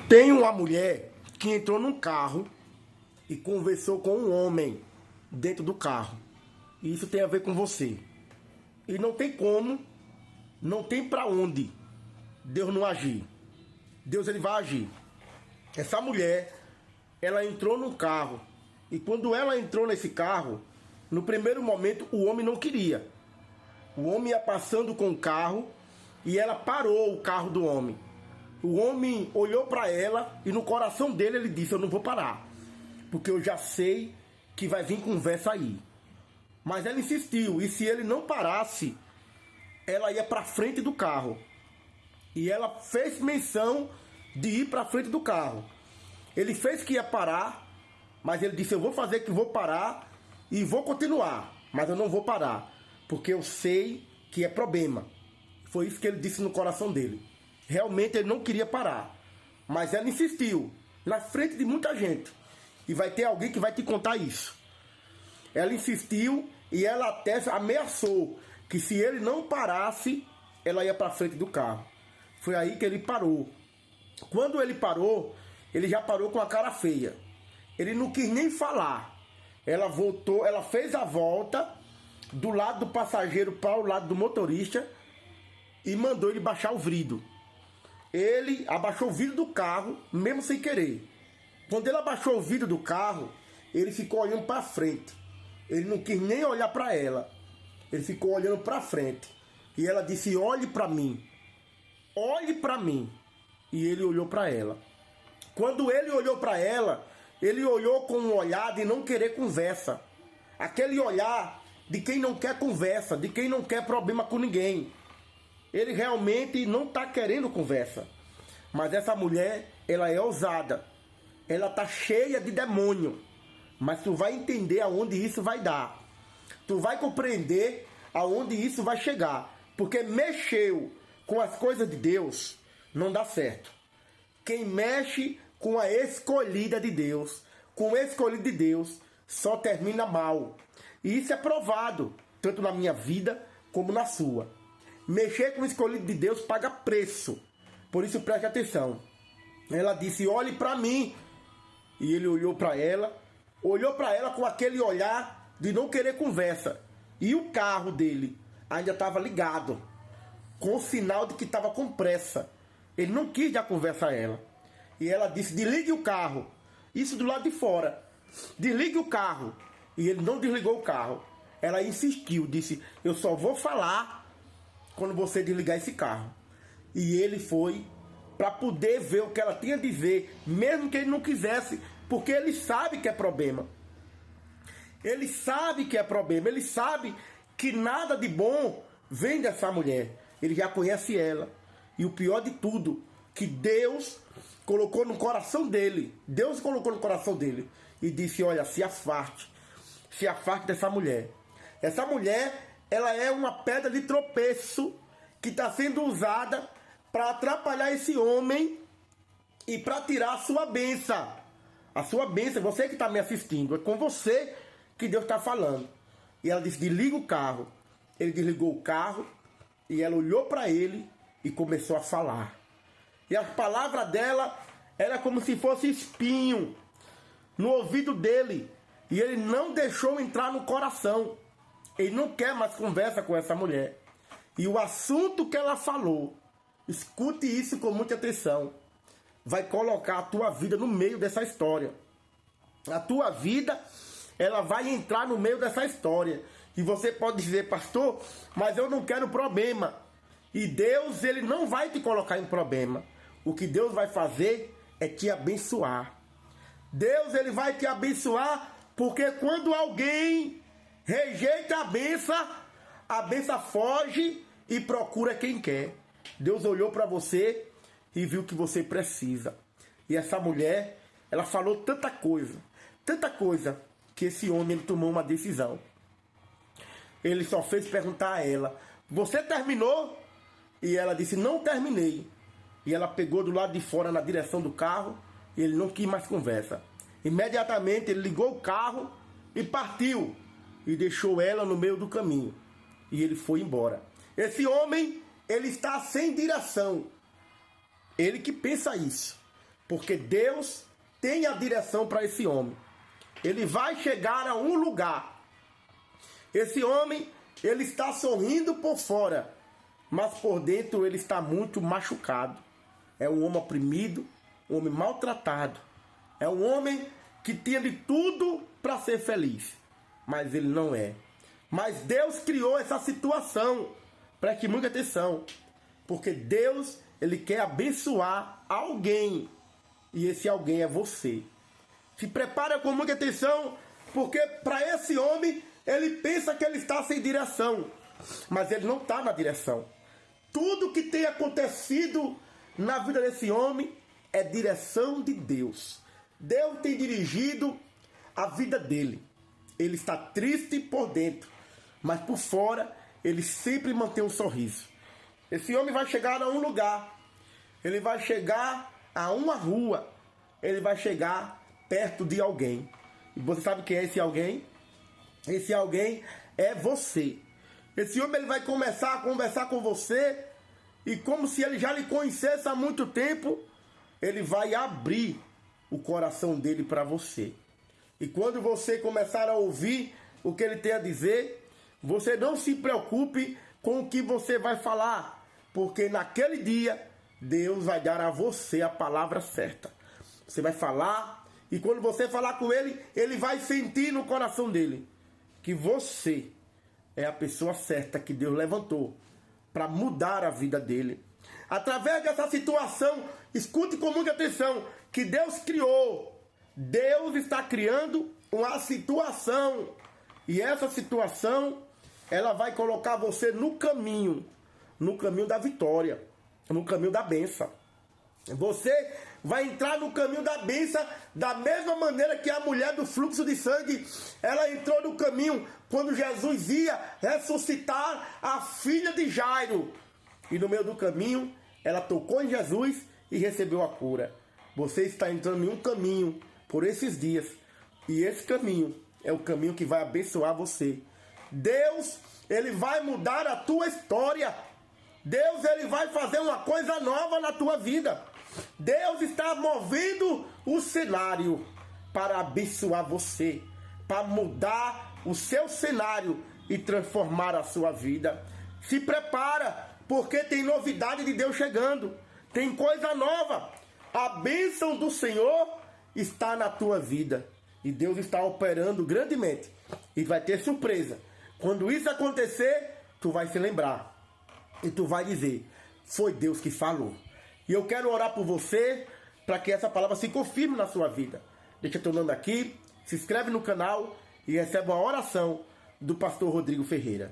Tem uma mulher que entrou num carro e conversou com um homem dentro do carro. E isso tem a ver com você. E não tem como, não tem pra onde Deus não agir. Deus ele vai agir. Essa mulher, ela entrou no carro. E quando ela entrou nesse carro, no primeiro momento o homem não queria. O homem ia passando com o carro e ela parou o carro do homem. O homem olhou para ela e no coração dele ele disse: eu não vou parar, porque eu já sei que vai vir conversa aí. Mas ela insistiu, e se ele não parasse, ela ia para frente do carro. E ela fez menção de ir para frente do carro. Ele fez que ia parar, mas ele disse: eu vou fazer que vou parar e vou continuar, mas eu não vou parar, porque eu sei que é problema. Foi isso que ele disse no coração dele. Realmente ele não queria parar, mas ela insistiu, na frente de muita gente. E vai ter alguém que vai te contar isso. Ela insistiu e ela até ameaçou que se ele não parasse, ela ia para frente do carro. Foi aí que ele parou. Quando ele parou, ele já parou com a cara feia. Ele não quis nem falar. Ela voltou, ela fez a volta do lado do passageiro para o lado do motorista e mandou ele baixar o vidro. Ele abaixou o vidro do carro, mesmo sem querer. Quando ele abaixou o vidro do carro, ele ficou olhando para frente. Ele não quis nem olhar para ela. Ele ficou olhando para frente. E ela disse: olhe para mim. Olhe para mim. E ele olhou para ela. Quando ele olhou para ela, ele olhou com um olhar de não querer conversa. Aquele olhar de quem não quer conversa, de quem não quer problema com ninguém. Ele realmente não está querendo conversa. Mas essa mulher, ela é ousada. Ela está cheia de demônio. Mas tu vai entender aonde isso vai dar. Tu vai compreender aonde isso vai chegar. Porque mexeu com as coisas de Deus, não dá certo. Quem mexe com a escolhida de Deus, com o escolhido de Deus, só termina mal. E isso é provado, tanto na minha vida como na sua. Mexer com o escolhido de Deus paga preço. Por isso preste atenção. Ela disse: olhe para mim. E ele olhou para ela com aquele olhar de não querer conversa. E o carro dele ainda estava ligado, com o sinal de que estava com pressa. Ele não quis dar conversa a ela. E ela disse: desligue o carro. Isso do lado de fora. Desligue o carro. E ele não desligou o carro. Ela insistiu, disse: eu só vou falar quando você desligar esse carro. E ele foi para poder ver o que ela tinha de ver, mesmo que ele não quisesse, porque ele sabe que é problema. Ele sabe que é problema. Ele sabe que nada de bom vem dessa mulher. Ele já conhece ela. E o pior de tudo, que Deus colocou no coração dele. Deus colocou no coração dele. E disse: olha, se afaste dessa mulher. Essa mulher, ela é uma pedra de tropeço que está sendo usada para atrapalhar esse homem e para tirar a sua bênção. A sua bênção, você que está me assistindo, é com você que Deus está falando. E ela disse: desliga o carro. Ele desligou o carro e ela olhou para ele e começou a falar. E as palavras dela era como se fosse espinho no ouvido dele. E ele não deixou entrar no coração. Ele não quer mais conversa com essa mulher. E o assunto que ela falou, escute isso com muita atenção, vai colocar a tua vida no meio dessa história. A tua vida, ela vai entrar no meio dessa história. E você pode dizer: pastor, mas eu não quero problema. E Deus, ele não vai te colocar em problema. O que Deus vai fazer é te abençoar. Deus, ele vai te abençoar, porque quando alguém rejeita a benção foge e procura quem quer. Deus olhou para você e viu que você precisa. E essa mulher, ela falou tanta coisa, que esse homem ele tomou uma decisão. Ele só fez perguntar a ela: você terminou? E ela disse: não terminei. E ela pegou do lado de fora na direção do carro. E ele não quis mais conversa. Imediatamente ele ligou o carro e partiu. E deixou ela no meio do caminho. E ele foi embora. Esse homem, ele está sem direção. Ele que pensa isso. Porque Deus tem a direção para esse homem. Ele vai chegar a um lugar. Esse homem, ele está sorrindo por fora, mas por dentro ele está muito machucado. É um homem oprimido, um homem maltratado. É um homem que tinha de tudo para ser feliz, mas ele não é. Mas Deus criou essa situação. Preste muita atenção, porque Deus, ele quer abençoar alguém, e esse alguém é você. Se prepara com muita atenção, porque para esse homem, ele pensa que ele está sem direção, mas ele não está na direção. Tudo que tem acontecido na vida desse homem é direção de Deus. Deus tem dirigido a vida dele. Ele está triste por dentro, mas por fora ele sempre mantém um sorriso. Esse homem vai chegar a um lugar, ele vai chegar a uma rua, ele vai chegar perto de alguém. E você sabe quem é esse alguém? Esse alguém é você. Esse homem, ele vai começar a conversar com você, e como se ele já lhe conhecesse há muito tempo, ele vai abrir o coração dele para você. E quando você começar a ouvir o que ele tem a dizer, você não se preocupe com o que você vai falar, porque naquele dia Deus vai dar a você a palavra certa. Você vai falar, e quando você falar com ele, ele vai sentir no coração dele que você é a pessoa certa que Deus levantou para mudar a vida dele. Através dessa situação, escute com muita atenção, que Deus criou. Deus está criando uma situação, e essa situação, ela vai colocar você no caminho da vitória, no caminho da bênção. Você vai entrar no caminho da bênção da mesma maneira que a mulher do fluxo de sangue, ela entrou no caminho quando Jesus ia ressuscitar a filha de Jairo. E no meio do caminho, ela tocou em Jesus e recebeu a cura. Você está entrando em um caminho por esses dias, e esse caminho é o caminho que vai abençoar você. Deus, ele vai mudar a tua história. Deus, ele vai fazer uma coisa nova na tua vida. Deus está movendo o cenário para abençoar você, para mudar o seu cenário e transformar a sua vida. Se prepara, porque tem novidade de Deus chegando. Tem coisa nova. A bênção do Senhor está na tua vida. E Deus está operando grandemente. E vai ter surpresa. Quando isso acontecer, tu vai se lembrar. E tu vai dizer, foi Deus que falou. E eu quero orar por você, para que essa palavra se confirme na sua vida. Deixa teu nome aqui, se inscreve no canal e recebe uma oração do pastor Rodrigo Ferreira.